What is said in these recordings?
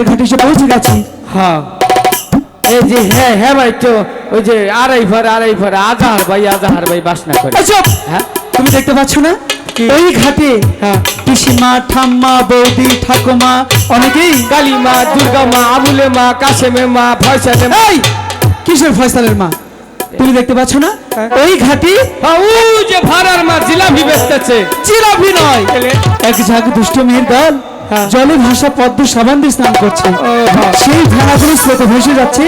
ঘাটে এসে পৌঁছে গেছি। হ্যাঁ এই যে হ্যাঁ হ্যাঁ ভাই তো ওই যে আড়াই ভার আজাহার ভাই বাসনা করে। চুপ! হ্যাঁ তুমি দেখতে পাচ্ছ না ওই ঘাটে হ্যাঁ পিসিমা, ঠাম্মা, বৌদি, ঠাকুমা অনেকেই। কালী মা, দুর্গা মা, আবুলে মা, কাশেমে মা, ফয়সালে মা। এই কিশোর ফয়সালের মা তুমি দেখতে পাচ্ছ না ওই ঘাটে? হ্যাঁ ও যে ভাড়ার মা জিলাপি বেচতেছে। জিলাপি নয়, এক ঝাঁক দুষ্ট মেয়ের দল জলে ভাসা পদ্ম সাবান দিয়ে স্নান করছে। সেই ভেড়াগুলো স্রোতে ভেসে যাচ্ছে,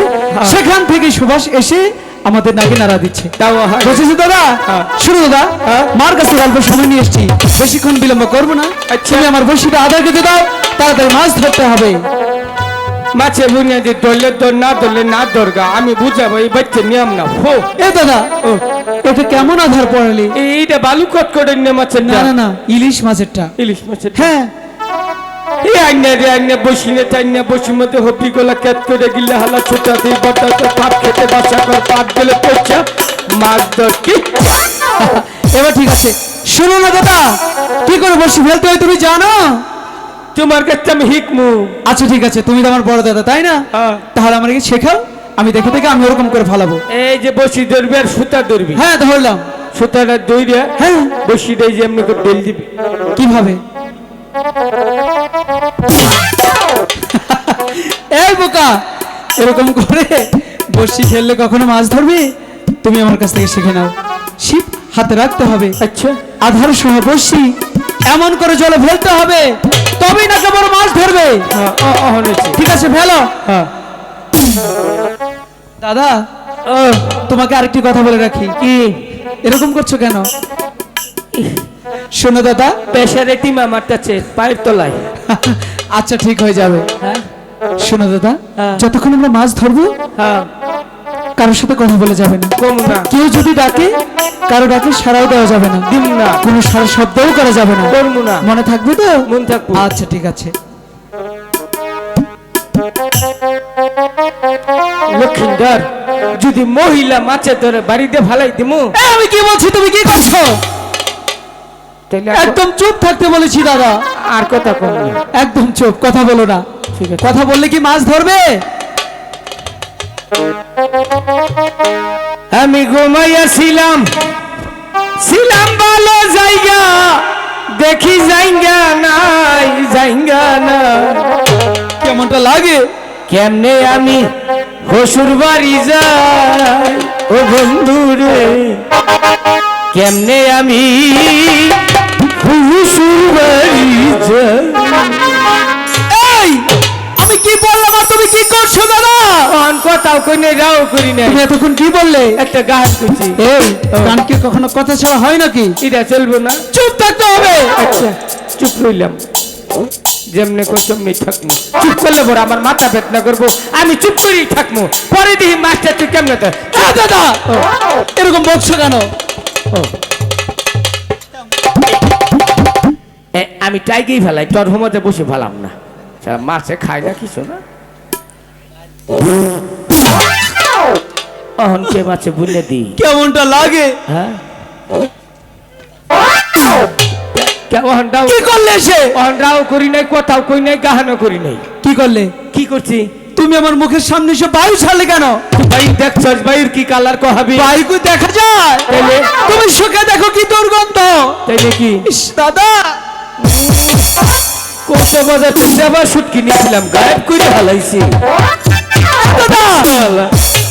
সেখান থেকে সুবাস এসে আমাদের নাকে নাড়া দিচ্ছে। বুঝেছি দাদা? শুনো দাদা, মার কাছে গল্প সময় নিয়ে এসছি, বেশিক্ষণ বিলম্ব করবো না। তুমি আমার বসিটা আদায় করতে দাও, তাড়াতাড়ি মাছ ধরতে হবে। মাছে বুনিয়া যে ধরলে তোর না ধরলে না দরগা আমি বুঝাবো, এই বাচ্চা নিয়ম না। হো এ দাদা, এটা কেমন আধার পড়ালি? এইটা বালু কট করে নিয়ে মাছের না না না, ইলিশ মাছেরটা। ইলিশ মাছের? হ্যাঁ। এই আইনা রে আইনা বসিনে তাইনা বসি মধ্যে হপি গোলা ক্যাত করে গিলে হালা ছোটাতে বটাতে পাপ খেতে বাসা কর পাপ গেলে পড়ছে মাছ ধর কি। এবার ঠিক আছে, শোনো না দাদা, কি করে বসি ফেলতে হয় তুমি জানো? তোমার কাছে আমি হিকমু। আচ্ছা ঠিক আছে, তুমি তো আমার বড় দাদা তাই না? তাহলে আমাকে শেখাও, আমি দেখে দেখে আমি ওরকম করে ফালাবো। এই যে বসি ধরবি আর সুতা ধরবি। হ্যাঁ ধরলাম। সুতাটা দইরে হ্যাঁ বসিটাই যে এমনি করে ঢেল দিবি। কিভাবে? এই বোকা, এরকম করে বসি ফেললে কখনো মাছ ধরবে? তুমি আমার কাছ থেকে শিখে নাও। ছিপ হাতে রাখতে হবে, আচ্ছা আধার সহ বসি এমন করে জলে ফেলতে হবে, তবেই না কেবল মাছ ধরবে। ঠিক আছে ফেলো। দাদা তোমাকে আরেকটি কথা বলে রাখি। কি এরকম করছো কেন? শোনো দাদা, পেশারে টিমা মারতেছে পায়ের তলায়। আচ্ছা ঠিক হয়ে যাবে। হ্যাঁ শোনো দাদা, হ্যাঁ। যতক্ষণ আমরা মাছ ধরবো হ্যাঁ কারোর সাথে কথা বলে যাবে না। কম না কেউ যদি ডাকে, কারো ডাকে সাড়াও দেওয়া যাবে না, দিম না কোনো সারা শব্দও করা যাবে না। করবো না। মনে থাকবে তো? মন থাকবো। আচ্ছা ঠিক আছে। লক্ষিন্দর যদি মহিলা মাছে ধরে বাড়িতে ভালাই দিমু। আমি কি বলছি তুমি কি করছো? তাহলে একদম চুপ থাকতে বলেছি দাদা। আর কথা কম না। একদম চুপ, কথা বলো না। ঠিক আছে। কথা বললে কি মাছ ধরবে? আমি ঘুমাইয়াছিলাম ভালো জায়গা, দেখি জায়গা নাই জায়গা না। কেমনটা লাগে? কেমনে আমি শ্বশুর বাড়ি যাই ও বন্ধু রে, কেমনে আমি শ্বশুর বাড়ি যাই। এই আমি কি বললাম আর তুমি কি করছো দাদা? কথাও কই নাই, রাও করি নাই। তুমি এতক্ষণ কি বললে? একটা গাছ করছি। এই গান কি কখনো কথা ছাড়া হয় নাকি? এটা চলবো না, চুপ থাকতে হবে। আচ্ছা চুপ রইলাম, যেমনে করছমনি থাকবো। চুপ করলে বড় আমার মাথা বেদনা করবো, আমি চুপ করেই থাকবো। পরে দেখি মাস্টার তুই কেমনে তো দাদা এরকম বকছো কেন? আমি টাইগেই ফেলাই, তোর মধ্যে বসে ফেলাম না। মাছে খায় না কিছু না, অহনকে মাছে বুলে দিই। কেমনটা লাগে? হ্যাঁ কি করলে সে? রাও করি নাই, কথাও কই নাই, গাহানো করি নাই। কি করলে? কি করছি? তুমি আমার মুখের সামনে এসে বায়ু ছাড়লে কেন? ভাই দেখছস বাইর কি কালার কহাবি? বায়ু কই দেখা যায়? তাইলে তুমি সুখে দেখো কি দুর্গন্ধ। তাইলে কি? ইস দাদা, কত বাজার থেকে আবার শুটকি নিয়েছিলাম, গায়েব করে হালাইছি। দাদা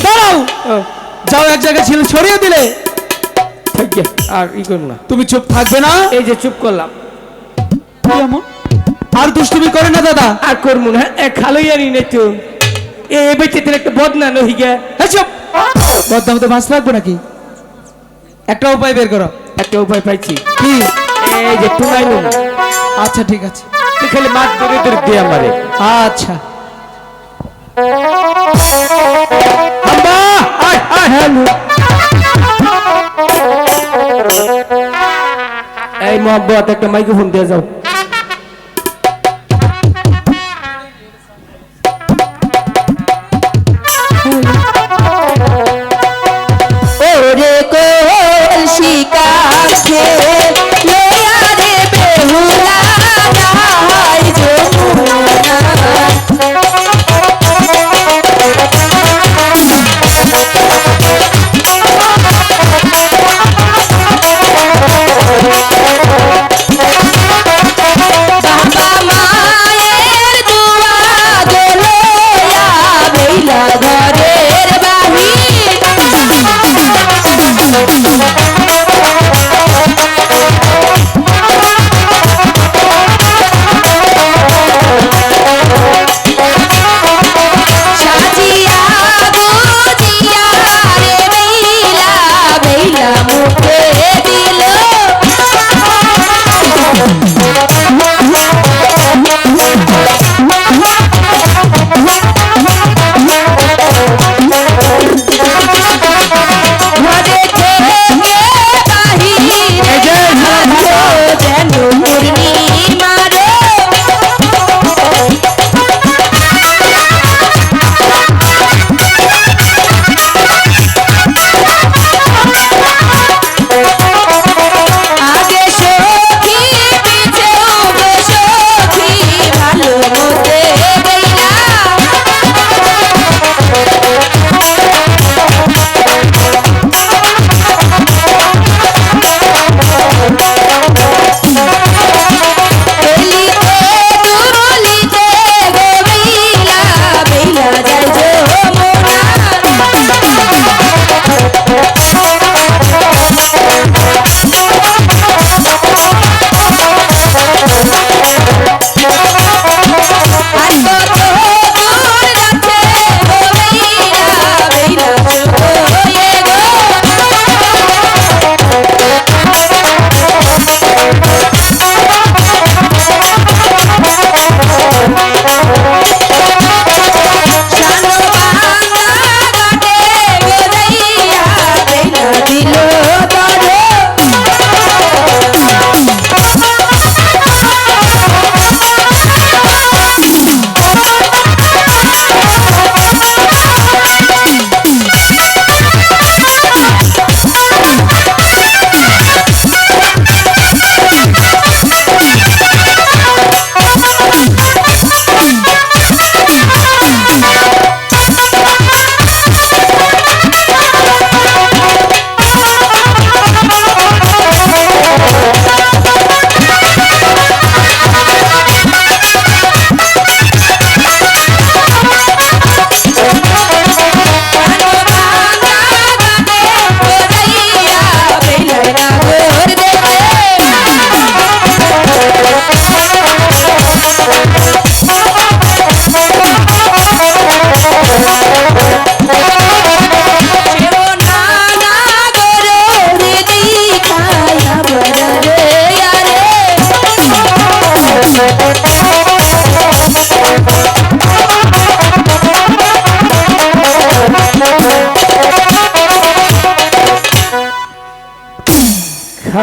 দাঁড়াও, যাও এক জায়গায় ছিল ছড়িয়ে দিলে। আর ই কর না, তুমি চুপ থাকবে না? এই যে চুপ করলাম। কেমন আর দুষ্টুমি করে না দাদা? আর করবো না, খালোই আনি নাই তো। এই বেঁচে একটা বদনা নহি গে। হ্যাঁ চুপ, বদনাম তো মাছ লাগবে নাকি? একটা উপায় বের করো। একটা উপায় পাইছি। কি? এই যে টুনাই নুন। আচ্ছা ঠিক আছে, তুই খালি মাছ ধরে ধরে দিয়ে আমারে। আচ্ছা আম্মা আয় আয় হ্যালো। এই মোহাম্মদ একটা মাইক্রোফোন দিয়ে যাও। ওরে কলসি কাছে লইয়া রে বেহুলা যায় যমুনা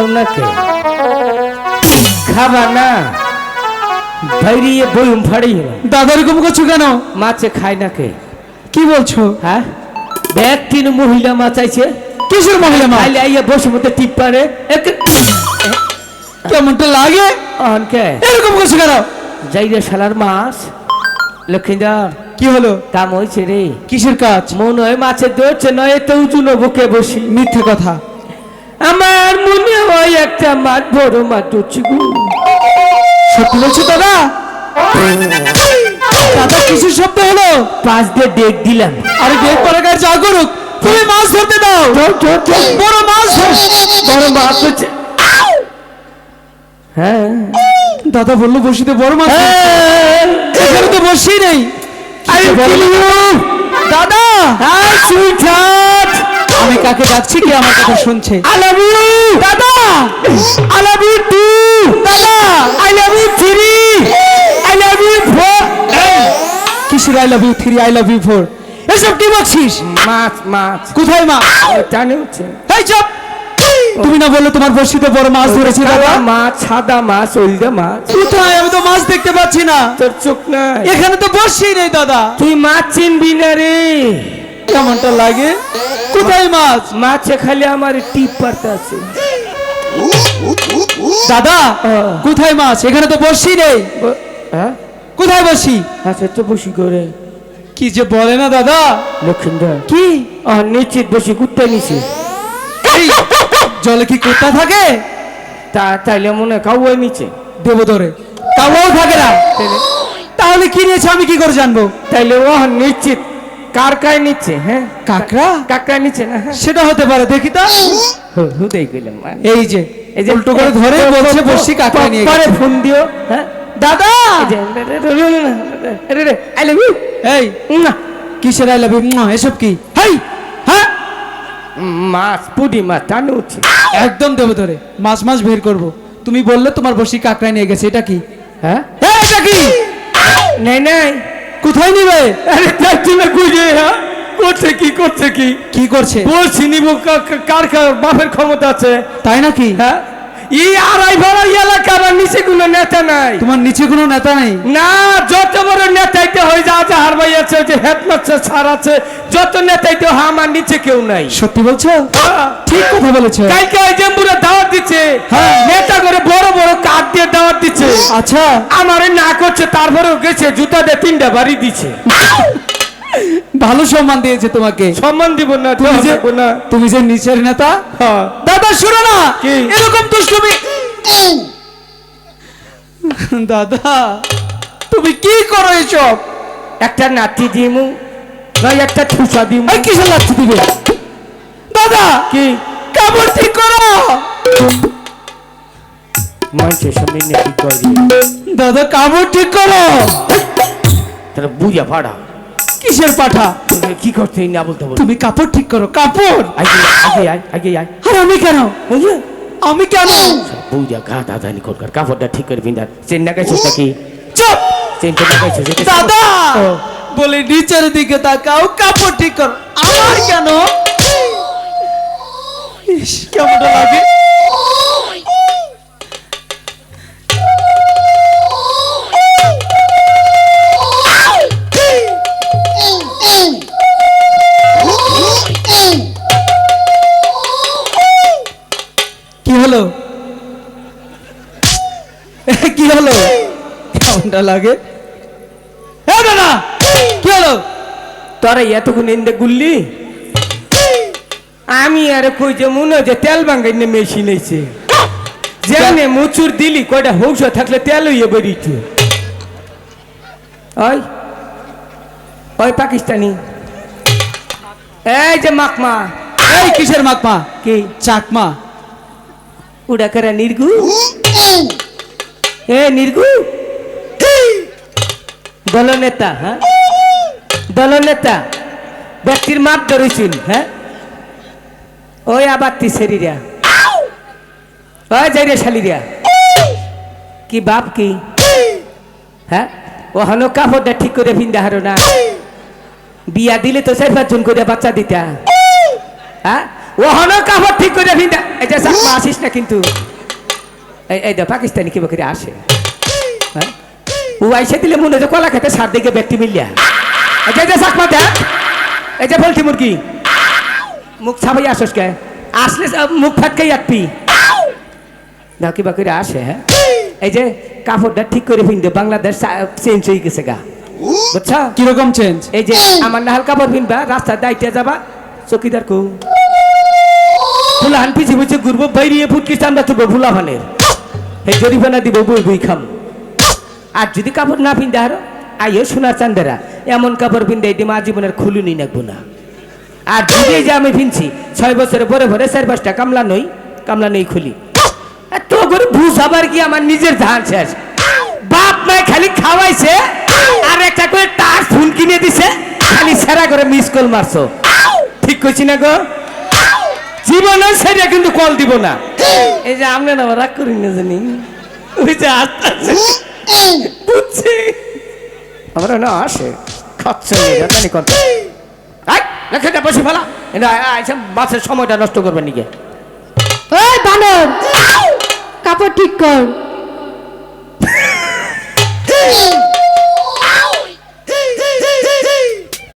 খাও না কে খাবা না বাইরিয়ে বইম ফাড়ি দাদা এরকম করছো কেন? মাছে খায় না কে কি বলছো? হ্যাঁ ব্যক্তির মহিলা মাছ আইছে কিসের মহিলা মাছ? খাইলে আইয়া বসে মধ্যে টিপ পারে কেমনটা লাগে? অনকে এরকম করছো কেন? যাই রে শালার মাছ লক্ষ্মীদার কি হলো? কাম হয়েছে রে কিসের কাজ? মনে হয় মাছের ধরছে নয় তো উঁচুনো বুকে বসি মিথ্যে কথা। আমার মনে হয় একটা মাছ বড় মাছ ধরছি গো সত্যি বলছো দাদা? দাদা কিসের শব্দ হলো? পাঁচ দিয়ে ডেক দিলাম আরে ডেক পরে গায়ে যা করুক, তুমি মাছ ধরতে দাও। বড় মাছ ধর। বড় মাছ হচ্ছে হ্যাঁ দাদা বললো বসিতে বড় মাছ। এখানে তো বসি নেই। আরে দাদা সুইটহার্ট আমি কাকে ডাকছি কি আমার কথা শুনছে? আই লাভ ইউ দাদা আই লাভ ইউ টু দাদা I love you three I love you four কিসের I love you 3 I love you 4 এসব কি বলছিস? মাছ মাছ কোথায় মাছ? টানে হচ্ছে এই চুপ! তুমি না বললে তোমার বসিতে বড় মাছ ধরেছি দাদা? সাদা মাছ সাদা মাছ হলদে মাছ কোথায়? আমি তো মাছ দেখতে পাচ্ছি না। তোর চোখ নাই এখানে তো বসি নেই দাদা। তুই মাছ চিনবি না রে কেমনটা লাগে? কোথায় মাছ? মাছে খালি আমার টিপ পারতে আছে দাদা কোথায় মাছ? এখানে তো বসি নেই। হ্যাঁ কোথায় বসি? আচ্ছা তো বসি করে কি যে বলে না দাদা। লক্ষ্মীন্দর কি? নিশ্চিত বসি কুত্তা নিচে এই, জলে কি কুত্তা থাকে? তাইলে মনে হয় কাউয়াই নিচে দেবো ধরে তাও থাকে না। তাহলে কি নিয়েছে আমি কি করে জানবো? তাইলে ও নিশ্চিত কারকায় নিচ্ছে হ্যাঁ কাকড়া? কাকড়া নিচ্ছে না হ্যাঁ সেটা হতে পারে, দেখি তো। হুদাই কইলাম এই যে এই যে উল্টো করে ধরে বলছে বসি কাকড়া নিয়ে পরে গেছে। ফোন দিও হ্যাঁ দাদা আই লাভ ইউ এই না কিসের আই লাভ ইউ? এসব কি? হেই হ্যাঁ মাছ পুডি মাছ টানে উঠছে একদম দেবো ধরে মাছ মাছ বের করব। তুমি বললে তোমার বসি কাকড়া নিয়ে গেছে, এটা কি? হ্যাঁ এই, এটা কি? নাই নাই কোথায় নিবে? আরে তার জন্য খুঁজে হ্যাঁ করছে কি করছে কি কি করছে? বলছি নিব কার কার বাপের ক্ষমতা আছে তাই নাকি? হ্যাঁ এই আড়াই ভাড়া এলাকার নিচে কোনো নেতা নাই তোমার নিচে কোনো নেতা নেই? না যত বড় নেতাইতে হয়ে যা আছে হারবাই আছে যে হেডমাস্টার স্যার আছে যত নেতাইতে হয় আমার নিচে কেউ নাই সত্যি বলছো? হ্যাঁ। ঠিক কথা বলেছো। কালকে ওই জেম্বুরে দাওয়াত দিচ্ছে হ্যাঁ। নেতা করে বড় বড় কাঠ দিয়ে দাওয়াত দিচ্ছে আচ্ছা আমারে না করছে তারপরেও গেছে জুতা দিয়ে 3টা বাড়ি দিচ্ছে ভালো সম্মান দিয়েছে তোমাকে। সম্মান দিব না তুমি যে দেব না তুমি যে নিচের নেতা। হ্যাঁ দাদা শুনো না, কি? এরকম দুষ্টুমি। দাদা তুমি কি করো এসব? একটা নাতি দিমু নয় একটা ঠুসা দিমু এই কিসের লাঠি দিবে? দাদা কি কাপড় ঠিক করো। মানুষের সামনে নাকি করি দাদা কাপড় ঠিক করো। তাহলে বুঝা ফাড়া কিসের পাঠা? তোকে কি করতে না বলতে বল তুমি কাপড় ঠিক করো। কাপড়? আগে আগে আয় আগে আয় আর আমি কেন? আমি কেন? বুঝা গা দাদানি করকার কাপড়টা ঠিক করে বিন্দার চেন্না গেছিস নাকি চুপ! চেনটা লাগাইছিস দাদা ও। বলে নিচের দিকে তাকাও, কাপড় ঠিক করো। আমার কেন? ইস, কেমনটা লাগে? কি হলো? কি হলো? কেমনটা লাগে? দাদা কি হলো? তোরা এতক্ষণ এনে গুললি আমি আরে কই যে মনে হয় যে তেল বাঙ্গাই নে মেশিন এসে যেমনে মুচুর দিলি কয়টা হৌস থাকলে তেল হইয়ে বেরিয়েছ ওই ওই পাকিস্তানি এই যে মাকমা এই কিসের মাকমা? কি চাকমা? উড়া করে নির্গু এ নির্গু দলনেতা হ্যাঁ দলনেতা ব্যক্তির মাপ ধরেছেন হ্যাঁ ওই আবার তিসেরিরা ওই যাই রে শালিরা কি বাপ কি হ্যাঁ ও হনো কাপড়টা ঠিক করে ভিন্দা হারো না বিয়া দিলে তো 4-5 জন করে বাচ্চা দিতা হ্যাঁ ও হনো কাপড় ঠিক করে ভিন্দা এই যে চাকমা আসিস না কিন্তু এই দে পাকিস্তানি কি বকরি আসে হ্যাঁ ও আইসে দিলে মনে হয় কলা খেতে সার দিকে ব্যক্তি মিলিয়া এই যে চাকমা দেখ এই যে পোল্ট্রি মুরগি মুখ ছাপাই আসস কে আসলে মুখ ফাটকাই আপি দাও কি বকরি আসে হ্যাঁ এই যে কাপড়টা ঠিক করে ভিন্দে বাংলাদেশ চেঞ্জ হয়ে গেছে গা বুঝছা কিরকম চেঞ্জ? এই যে আমার নাহাল কাপড় ভিনবা রাস্তার দায়িত্বে যাবা চকিদার কো ফুলাহান পিছিয়ে পিছিয়ে ঘুরবো বাইরিয়ে ফুটকি চান্দা তুলবো ফুলাহানের এই জরিফানা দিব বই বই খাম আর যদি কাপড় না পিনতে আরো আইও সোনার চান্দেরা এমন কাপড় পিনতে এই মা জীবনের খুলুনি নাকবো না আর যদি যে আমি পিনছি 6 বছরে পরে পরে 4-5টা কামলা নই খুলি তো করে বুঝাবার কি আমার নিজের ধান শেষ বাপ মায় খালি খাওয়াইছে আর একটা করে টাচ ফোন কিনে দিছে খালি সেরা করে মিস কল মারছো ঠিক কইছি না গো জীবনে সেটা কিন্তু কল দিব না এই যে আমরা না রাগ করি না জানি ওই যে আস্তে বুঝছি আমরা না আসে খাচ্ছে জানি কত আই লেখাটা বসে ফেলা এটা আইসা মাছের সময়টা নষ্ট করবে নিকে ওই বানর কাপড় ঠিক কর